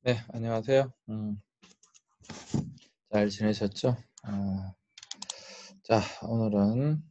네, 안녕하세요. 잘 지내셨죠? 자, 오늘은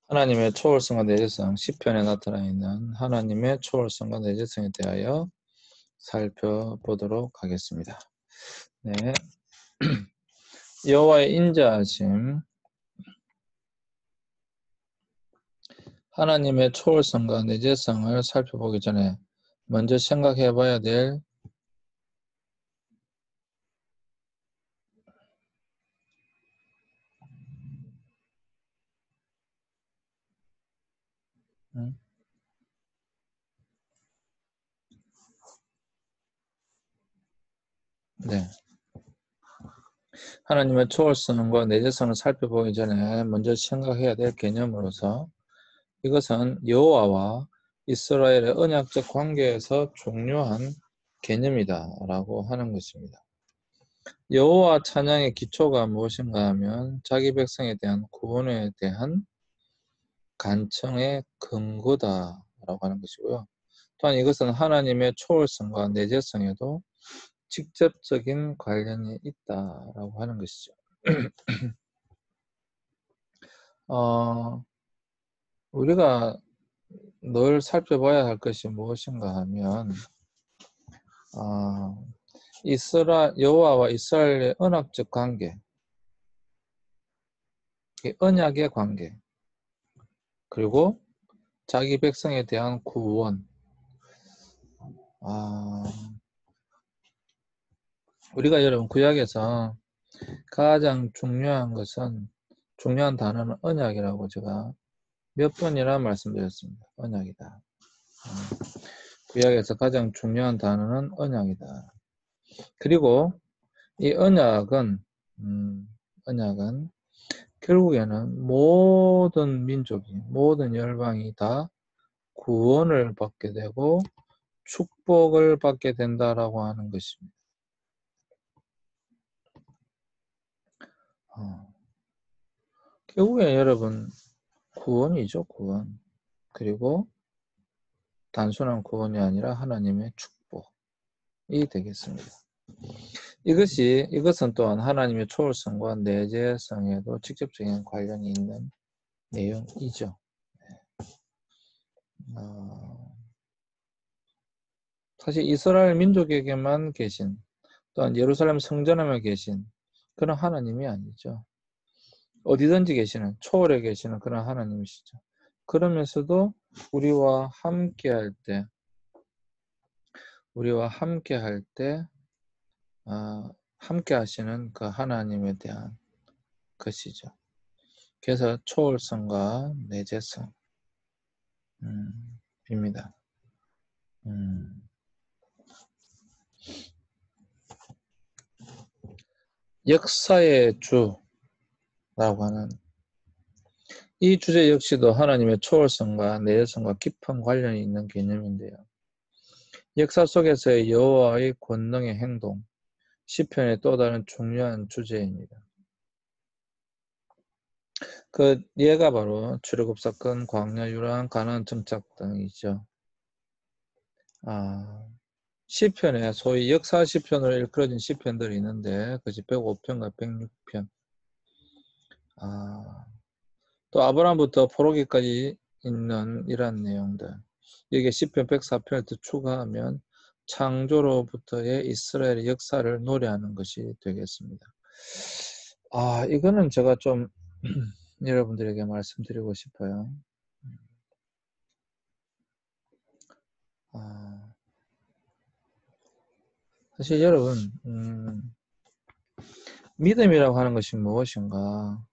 하나님의 초월성과 내재성, 시편에 나타나 있는 하나님의 초월성과 내재성에 대하여 살펴보도록 하겠습니다. 네, 여호와의 인자하심, 하나님의 초월성과 내재성을 살펴보기 전에 먼저 생각해 봐야 될 네, 하나님의 초월성과 내재성을 살펴보기 전에 먼저 생각해야 될 개념으로서 이것은 여호와와 이스라엘의 언약적 관계에서 중요한 개념이다 라고 하는 것입니다. 여호와 찬양의 기초가 무엇인가 하면 자기 백성에 대한 구원에 대한 간청의 근거다 라고 하는 것이고요. 또한 이것은 하나님의 초월성과 내재성에도 직접적인 관련이 있다라고 하는 것이죠. 우리가 늘 살펴봐야 할 것이 무엇인가 하면 여호와와 이스라엘의 언약적 관계, 언약의 관계, 그리고 자기 백성에 대한 구원. 우리가 여러분 구약에서 가장 중요한 단어는 언약이라고 제가 몇 번이나 말씀드렸습니다. 언약이다. 구약에서 가장 중요한 단어는 언약이다. 그리고 이 언약은 결국에는 모든 민족이, 모든 열방이 다 구원을 받게 되고 축복을 받게 된다라고 하는 것입니다. 결국에 여러분 구원이죠, 구원. 그리고 단순한 구원이 아니라 하나님의 축복이 되겠습니다. 이것은 또한 하나님의 초월성과 내재성에도 직접적인 관련이 있는 내용이죠. 사실 이스라엘 민족에게만 계신, 또한 예루살렘 성전에만 계신 그런 하나님이 아니죠. 어디든지 계시는, 초월에 계시는 그런 하나님이시죠. 그러면서도 우리와 함께 할 때 함께 하시는 그 하나님에 대한 것이죠. 그래서 초월성과 내재성 입니다. 역사의 주라고 하는 이 주제 역시도 하나님의 초월성과 내재성과 깊은 관련이 있는 개념인데요. 역사 속에서의 여호와의 권능의 행동, 시편의 또 다른 중요한 주제입니다. 그 예가 바로 출애굽 사건, 광야 유랑, 가나안 정착 등이죠. 시편에 소위 역사 시편으로 일컬어진 시편들이 있는데 그것이 105편과 106편. 또 아브라함부터 포로기까지 있는 이러한 내용들. 여기에 시편 104편을 더 추가하면 창조로부터의 이스라엘의 역사를 노래하는 것이 되겠습니다. 이거는 제가 좀 여러분들에게 말씀드리고 싶어요. 사실 여러분, 믿음이라고 하는 것이 무엇인가?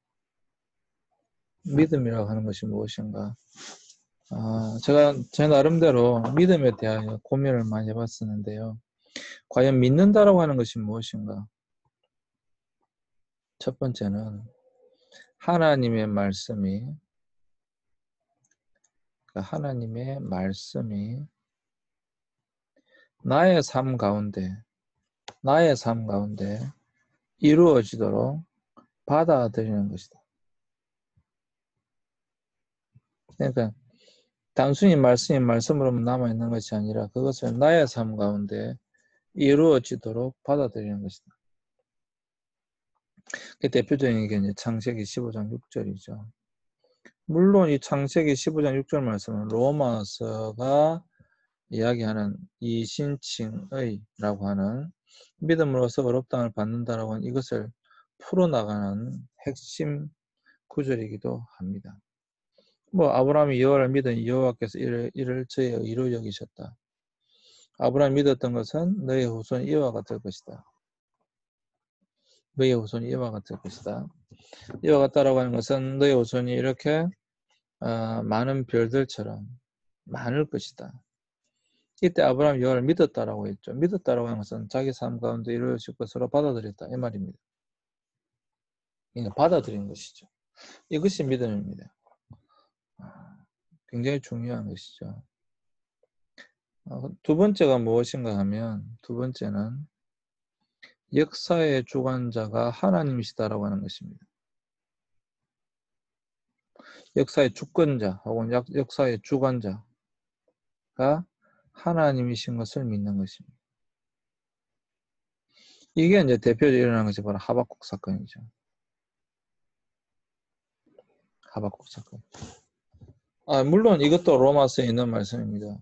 제가 제 나름대로 믿음에 대하여 고민을 많이 해봤었는데요. 과연 믿는다라고 하는 것이 무엇인가? 첫 번째는 하나님의 말씀이 나의 삶 가운데 이루어지도록 받아들이는 것이다. 그러니까 단순히 말씀이 말씀으로만 남아있는 것이 아니라 그것을 나의 삶 가운데 이루어지도록 받아들이는 것이다. 그 대표적인 게 이제 창세기 15장 6절이죠. 물론 이 창세기 15장 6절 말씀은 로마서가 이야기하는 이신칭의라고 하는 믿음으로써 어렵다함을 받는다라고 하는 이것을 풀어나가는 핵심 구절이기도 합니다. 뭐 아브라함이 여호와를 믿은 여호와께서 이를 저의 의로 여기셨다. 아브라함이 믿었던 것은 너의 후손이 이와 같을 것이다. 너의 후손이 이와 같을 것이다. 이와 같다라고 하는 것은 너의 후손이 이렇게 많은 별들처럼 많을 것이다. 이때 아브라함이 여호와를 믿었다라고 했죠. 믿었다라고 하는 것은 자기 삶 가운데 이루어질 것으로 받아들였다 이 말입니다. 그러니까 받아들인 것이죠. 이것이 믿음입니다. 굉장히 중요한 것이죠. 두 번째가 무엇인가 하면 두 번째는 역사의 주관자가 하나님이시다라고 하는 것입니다. 역사의 주권자 혹은 역사의 주관자가 하나님이신 것을 믿는 것입니다. 이게 이제 대표적으로 일어난 것이 바로 하박국 사건이죠. 하박국 사건. 물론 이것도 로마서에 있는 말씀입니다.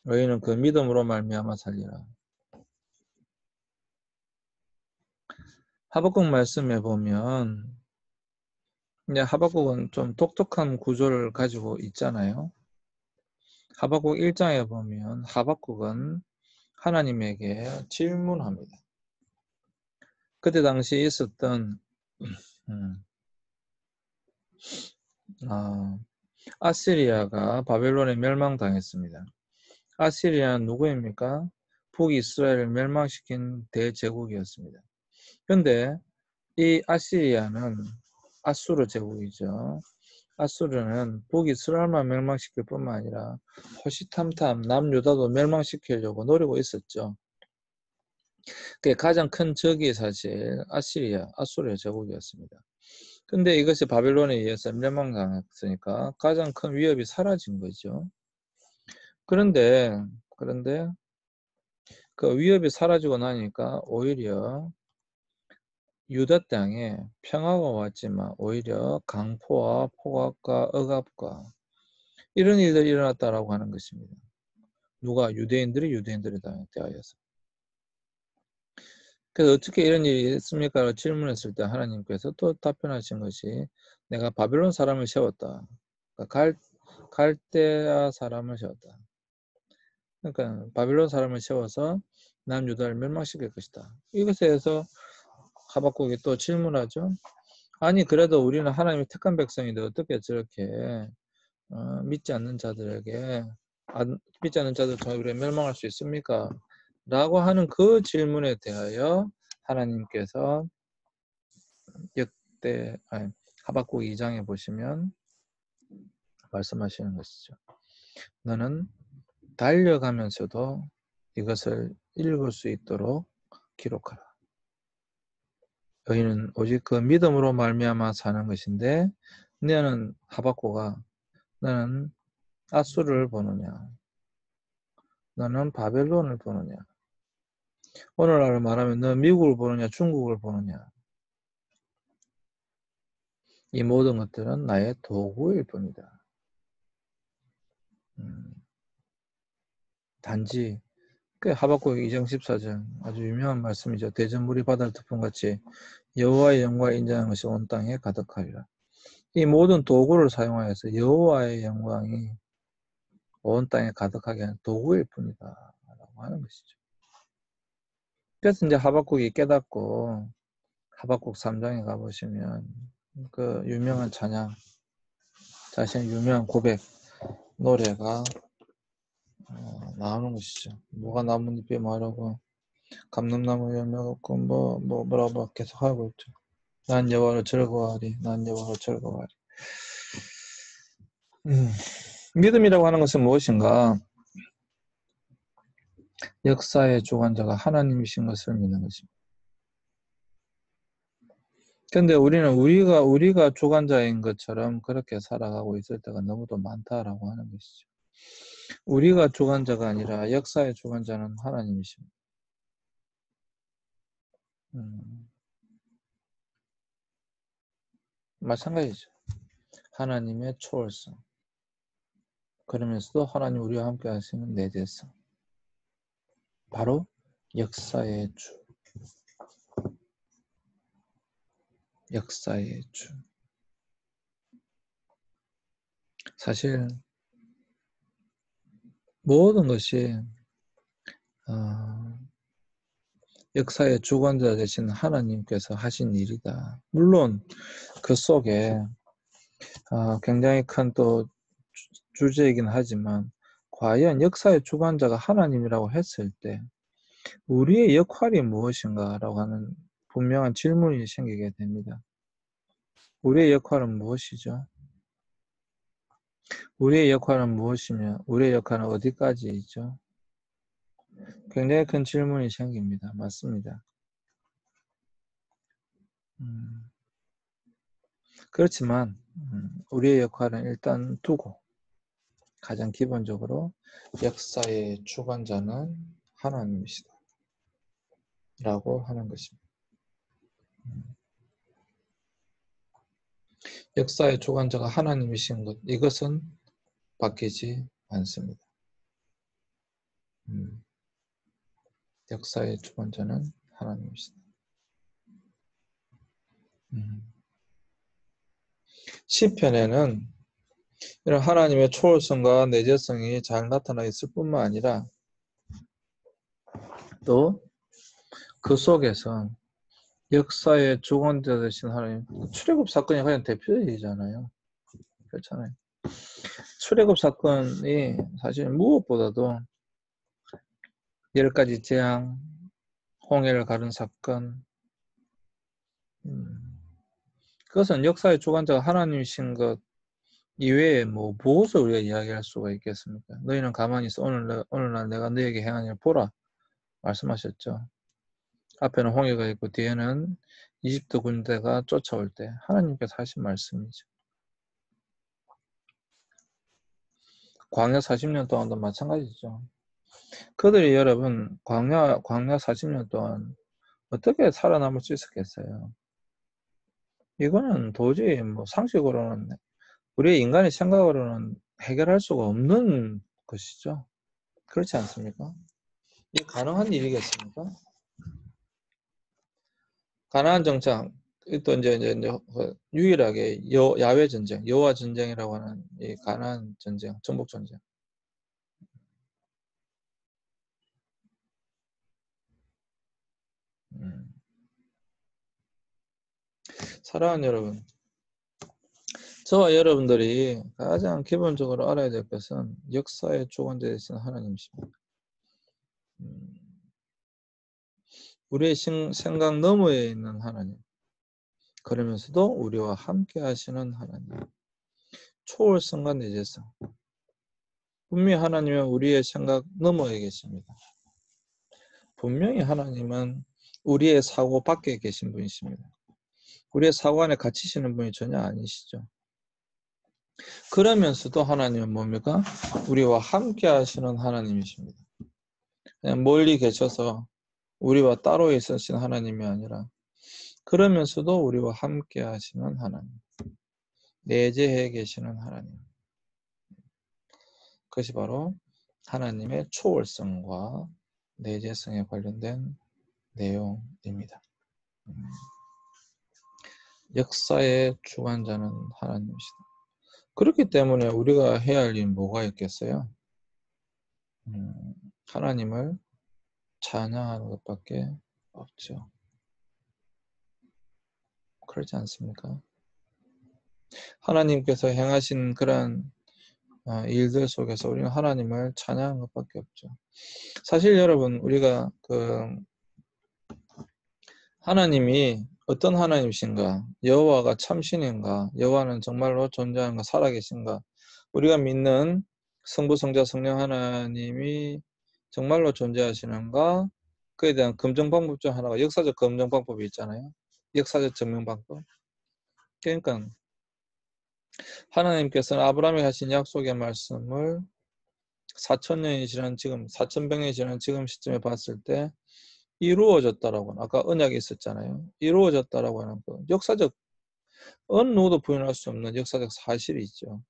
너희는 그 믿음으로 말미암아 살리라. 하박국 말씀에 보면 이제 하박국은 좀 독특한 구조를 가지고 있잖아요. 하박국 1장에 보면 하박국은 하나님에게 질문합니다. 그때 당시 있었던 아시리아가 바벨론에 멸망당했습니다. 아시리아는 누구입니까? 북이스라엘을 멸망시킨 대제국이었습니다. 그런데 이 아시리아는 아수르 제국이죠. 아수르는 북이스라엘만 멸망시킬 뿐만 아니라 호시탐탐 남유다도 멸망시키려고 노리고 있었죠. 그 가장 큰 적이 사실 아수르 제국이었습니다. 근데 이것이 바벨론에 의해서 멸망당했으니까 가장 큰 위협이 사라진 거죠. 그런데 그 위협이 사라지고 나니까 오히려 유다 땅에 평화가 왔지만 오히려 강포와 폭악과 억압과 이런 일들이 일어났다라고 하는 것입니다. 누가? 유대인들에 대하여서. 그래서 어떻게 이런 일이 있습니까? 질문했을 때 하나님께서 또 답변하신 것이 내가 바벨론 사람을 세웠다. 그러니까 갈대아 사람을 세웠다. 그러니까 바벨론 사람을 세워서 남유다를 멸망시킬 것이다. 이것에 대해서 하박국이 또 질문하죠. 아니 그래도 우리는 하나님의 택한 백성인데 어떻게 저렇게 믿지 않는 자들에게 믿지 않는 자들 우리가 멸망할 수 있습니까? 라고 하는 그 질문에 대하여 하나님께서 하박국 2장에 보시면 말씀하시는 것이죠. 너는 달려가면서도 이것을 읽을 수 있도록 기록하라. 너희는 오직 그 믿음으로 말미암아 사는 것인데 너는 하박국아 너는 아수르를 보느냐 너는 바벨론을 보느냐 오늘날 말하면 너 미국을 보느냐 중국을 보느냐 이 모든 것들은 나의 도구일 뿐이다. 단지 그 하박국 2장 14절 아주 유명한 말씀이죠. 대전물이 바다를 덮음같이 여호와의 영광을 인정하는 것이 온 땅에 가득하리라. 이 모든 도구를 사용하여서 여호와의 영광이 온 땅에 가득하게 하는 도구일 뿐이다 라고 하는 것이죠. 그래서 이제 하박국이 깨닫고 하박국 3장에 가보시면 그 유명한 찬양 자신의 유명한 고백 노래가 나오는 것이죠. 뭐가 나뭇잎이 마르고 감람나무 열매가 없고 뭐라고 계속 하고 있죠. 난 여호와로 즐거워하리. 난 여호와로 즐거워하리. 믿음이라고 하는 것은 무엇인가? 역사의 주관자가 하나님이신 것을 믿는 것입니다. 그런데 우리는 우리가 주관자인 것처럼 그렇게 살아가고 있을 때가 너무도 많다라고 하는 것이죠. 우리가 주관자가 아니라 역사의 주관자는 하나님이십니다. 마찬가지죠. 하나님의 초월성. 그러면서도 하나님 우리와 함께 하시는 내재성. 바로 역사의 주. 역사의 주. 사실 모든 것이 역사의 주관자 되신 하나님께서 하신 일이다. 물론 그 속에 굉장히 큰 또 주제이긴 하지만 과연 역사의 주관자가 하나님이라고 했을 때 우리의 역할이 무엇인가라고 하는 분명한 질문이 생기게 됩니다. 우리의 역할은 무엇이죠? 우리의 역할은 무엇이며 우리의 역할은 어디까지이죠? 굉장히 큰 질문이 생깁니다. 맞습니다. 그렇지만 우리의 역할은 일단 두고 가장 기본적으로 역사의 주관자는 하나님이시다 라고 하는 것입니다. 역사의 주관자가 하나님이신 것, 이것은 바뀌지 않습니다. 역사의 주관자는 하나님이시다. 시편에는 이런 하나님의 초월성과 내재성이 잘 나타나 있을 뿐만 아니라 또 그 속에서 역사의 주관자 되신 하나님, 출애굽 사건이 가장 대표적이잖아요. 그렇잖아요. 출애굽 사건이 사실 무엇보다도 10가지 재앙, 홍해를 가른 사건, 그것은 역사의 주관자가 하나님이신 것 이외에 무엇을 우리가 이야기할 수가 있겠습니까? 너희는 가만히 있어. 오늘날 내가 너에게 행한 일을 보라. 말씀하셨죠. 앞에는 홍해가 있고 뒤에는 이집트 군대가 쫓아올 때 하나님께서 하신 말씀이죠. 광야 40년 동안도 마찬가지죠. 그들이 여러분 광야 40년 동안 어떻게 살아남을 수 있었겠어요? 이거는 도저히 상식으로는 우리 인간의 생각으로는 해결할 수가 없는 것이죠. 그렇지 않습니까? 이게 가능한 일이겠습니까? 가나안 정착 또 이제 유일하게 야외 전쟁, 여호와 전쟁이라고 하는 이 가나안 전쟁, 정복 전쟁. 사랑하는 여러분, 저와 여러분들이 가장 기본적으로 알아야 될 것은 역사의 주관자 되신 하나님이십니다. 우리의 생각 너머에 있는 하나님, 그러면서도 우리와 함께 하시는 하나님, 초월성과 내재성. 분명히 하나님은 우리의 생각 너머에 계십니다. 분명히 하나님은 우리의 사고 밖에 계신 분이십니다. 우리의 사고 안에 갇히시는 분이 전혀 아니시죠. 그러면서도 하나님은 뭡니까? 우리와 함께 하시는 하나님이십니다. 그냥 멀리 계셔서 우리와 따로 있으신 하나님이 아니라 그러면서도 우리와 함께 하시는 하나님, 내재해 계시는 하나님. 그것이 바로 하나님의 초월성과 내재성에 관련된 내용입니다. 역사의 주관자는 하나님이시다. 그렇기 때문에 우리가 해야 할 일은 뭐가 있겠어요? 하나님을 찬양하는 것밖에 없죠. 그렇지 않습니까? 하나님께서 행하신 그런 일들 속에서 우리는 하나님을 찬양하는 것밖에 없죠. 사실 여러분, 우리가 하나님이 어떤 하나님이신가, 여호와가 참신인가, 여호와는 정말로 존재하는가, 살아계신가, 우리가 믿는 성부, 성자, 성령 하나님이 정말로 존재하시는가, 그에 대한 검증 방법 중 하나가 역사적 검증 방법이 있잖아요. 역사적 증명 방법. 그러니까 하나님께서는 아브라함에게 하신 약속의 말씀을 4,000년이 지난 지금, 4,100년이 지난 지금 시점에 봤을 때 이루어졌다라고 하는, 아까 언약이 있었잖아요. 이루어졌다라고 하는 그 역사적, 어느 누구도 부인할 수 없는 역사적 사실이 있죠.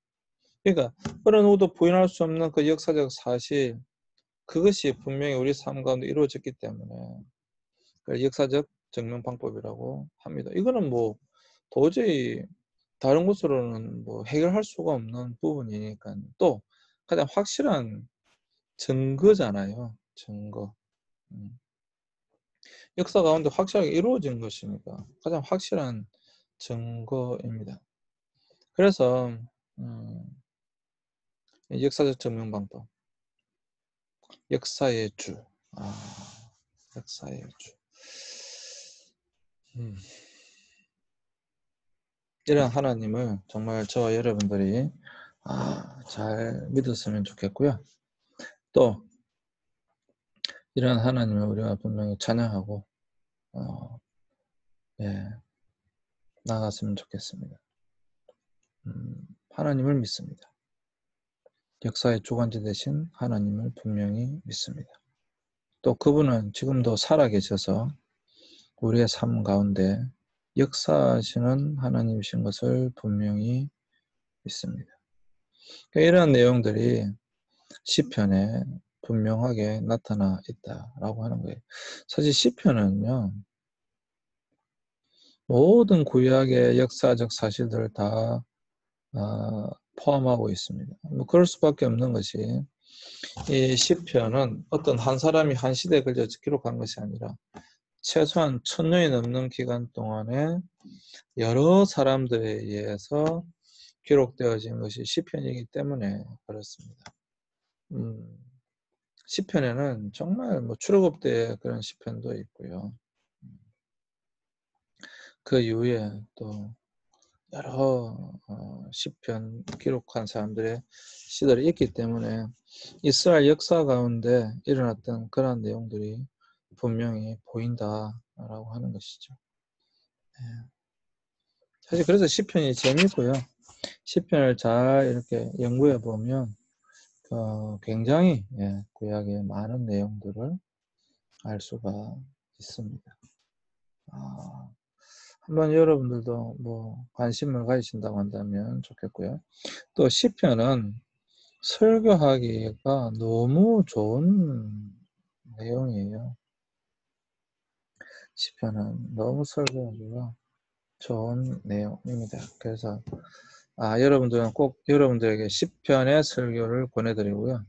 그러니까 어느 누구도 부인할 수 없는 그 역사적 사실, 그것이 분명히 우리 삶 가운데 이루어졌기 때문에 그걸 역사적 증명 방법이라고 합니다. 이거는 뭐 도저히 다른 곳으로는 뭐 해결할 수가 없는 부분이니까, 또 가장 확실한 증거잖아요. 증거. 역사 가운데 확실하게 이루어진 것이니까 가장 확실한 증거입니다. 그래서 역사적 증명 방법, 역사의 주. 역사의 주. 이런 하나님을 정말 저와 여러분들이 잘 믿었으면 좋겠고요. 또 이런 하나님을 우리가 분명히 찬양하고 나아갔으면 좋겠습니다. 하나님을 믿습니다. 역사의 주관자 되신 하나님을 분명히 믿습니다. 또 그분은 지금도 살아계셔서 우리의 삶 가운데 역사하시는 하나님이신 것을 분명히 믿습니다. 그러니까 이러한 내용들이 시편에 분명하게 나타나 있다라고 하는 거예요. 사실 시편은요, 모든 구약의 역사적 사실들을 다 포함하고 있습니다. 뭐 그럴 수밖에 없는 것이, 이 시편은 어떤 한 사람이 한 시대에 걸쳐 기록한 것이 아니라 최소한 1000년이 넘는 기간 동안에 여러 사람들에 의해서 기록되어진 것이 시편이기 때문에 그렇습니다. 시편에는 정말 뭐 출애굽 때 그런 시편도 있고요. 그 이후에 또 여러 시편 기록한 사람들의 시들이 있기 때문에 이스라엘 역사 가운데 일어났던 그런 내용들이 분명히 보인다라고 하는 것이죠. 사실 그래서 시편이 재미있고요. 시편을 잘 이렇게 연구해 보면 굉장히 구약의 많은 내용들을 알 수가 있습니다. 한번 여러분들도 뭐 관심을 가지신다고 한다면 좋겠고요. 또 시편은 설교하기가 너무 좋은 내용이에요. 시편은 너무 설교하기가 좋은 내용입니다. 그래서 여러분들은 꼭 여러분들에게 시편의 설교를 권해드리고요.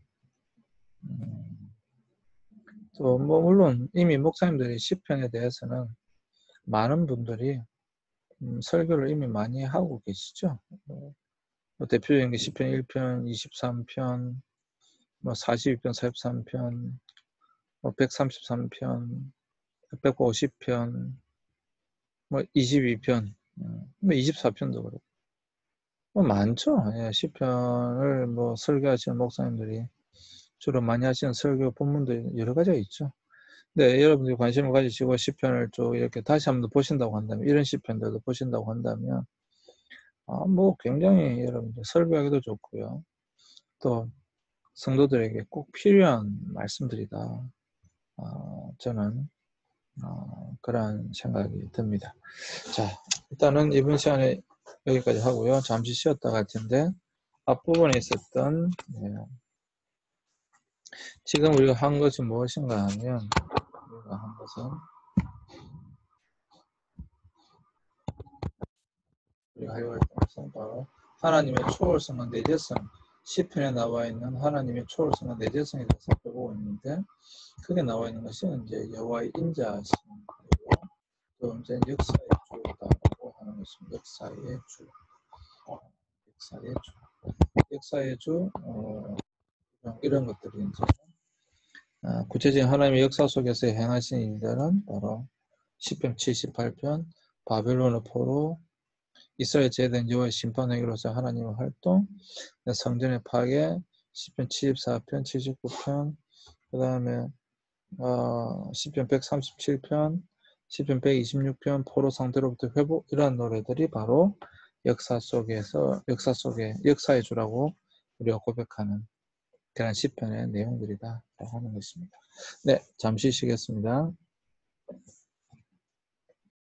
또 뭐 물론 이미 목사님들이 시편에 대해서는 많은 분들이 설교를 이미 많이 하고 계시죠. 뭐 대표적인 게 시편 1편, 23편, 뭐 42편, 43편, 뭐 133편, 150편, 뭐 22편, 뭐 24편도 그렇고 뭐 많죠. 시편을 뭐 설교하시는 목사님들이 주로 많이 하시는 설교 본문도 여러 가지가 있죠. 네, 여러분들이 관심을 가지시고 시편을 쭉 이렇게 다시 한번 보신다고 한다면, 이런 시편들도 보신다고 한다면 뭐 굉장히 여러분들 설교하기도 좋고요. 또 성도들에게 꼭 필요한 말씀들이다. 저는 그런 생각이 듭니다. 자, 일단은 이번 시간에 여기까지 하고요. 잠시 쉬었다 갈 텐데 앞부분에 있었던 지금 우리가 한 것이 무엇인가 하면, 우리가 한 것은 우리가 하려고 했던 것은 바로 하나님의 초월성과 내재성, 시편에 나와 있는 하나님의 초월성과 내재성에 대해서 살펴보고 있는데, 크게 나와 있는 것은 이제 여호와의 인자하심, 그리고 또 이제 역사의 주다라고 하는 것입니다. 역사의 주, 역사의 주, 역사의 주, 이런 것들이 이제 구체적인 하나님의 역사 속에서 행하신 일들은 바로 시편 78편, 바벨론의 포로, 이스라엘 제된 여호와의 심판하기로서 하나님의 활동, 성전의 파괴, 시편 74편, 79편, 그 다음에 시편 137편, 시편 126편, 포로 상태로부터 회복, 이러한 노래들이 바로 역사 속에 역사의 주라고 우리가 고백하는 그런 시편의 내용들이다라고 하는 것입니다. 네, 잠시 쉬겠습니다.